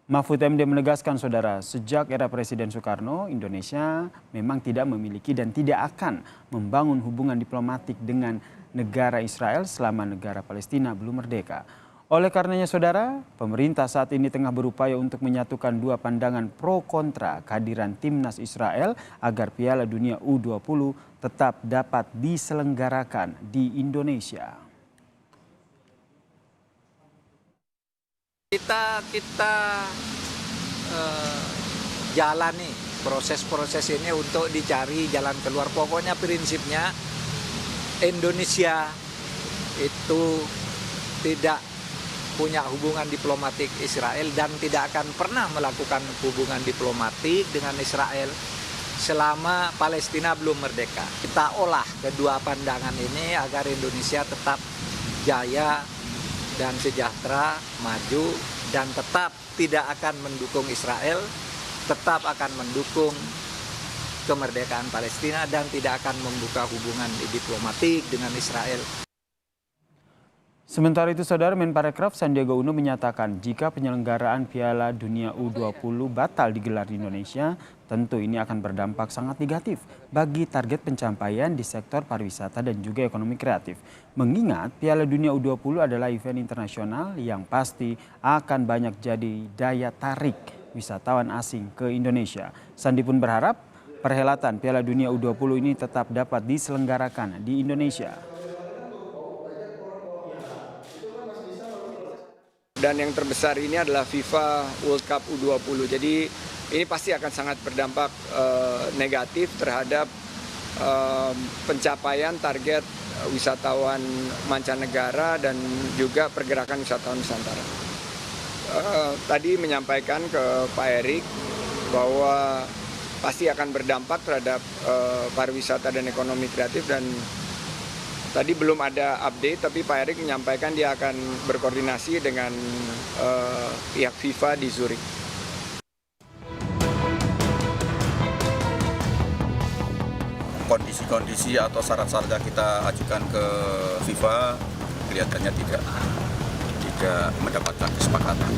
Mahfud MD menegaskan, saudara, sejak era Presiden Soekarno, Indonesia memang tidak memiliki dan tidak akan membangun hubungan diplomatik dengan negara Israel selama negara Palestina belum merdeka. Oleh karenanya, saudara, pemerintah saat ini tengah berupaya untuk menyatukan dua pandangan pro kontra kehadiran timnas Israel agar Piala Dunia U20 tetap dapat diselenggarakan di Indonesia. Kita jalani proses-proses ini untuk dicari jalan keluar. Pokoknya prinsipnya Indonesia itu tidak punya hubungan diplomatik Israel dan tidak akan pernah melakukan hubungan diplomatik dengan Israel selama Palestina belum merdeka. Kita olah kedua pandangan ini agar Indonesia tetap jaya dan sejahtera, maju, dan tetap tidak akan mendukung Israel, tetap akan mendukung kemerdekaan Palestina dan tidak akan membuka hubungan diplomatik dengan Israel. Sementara itu, saudara, Menparekraf Sandiaga Uno menyatakan jika penyelenggaraan Piala Dunia U20 batal digelar di Indonesia, tentu ini akan berdampak sangat negatif bagi target pencapaian di sektor pariwisata dan juga ekonomi kreatif. Mengingat Piala Dunia U20 adalah event internasional yang pasti akan banyak jadi daya tarik wisatawan asing ke Indonesia. Sandi pun berharap perhelatan Piala Dunia U20 ini tetap dapat diselenggarakan di Indonesia. Dan yang terbesar ini adalah FIFA World Cup U20. Jadi ini pasti akan sangat berdampak negatif terhadap pencapaian target wisatawan mancanegara dan juga pergerakan wisatawan Nusantara. Tadi menyampaikan ke Pak Erik bahwa pasti akan berdampak terhadap pariwisata dan ekonomi kreatif, dan tadi belum ada update, tapi Pak Erik menyampaikan dia akan berkoordinasi dengan pihak FIFA di Zurich. Kondisi-kondisi atau syarat-syarat yang kita ajukan ke FIFA kelihatannya tidak mendapatkan kesepakatan.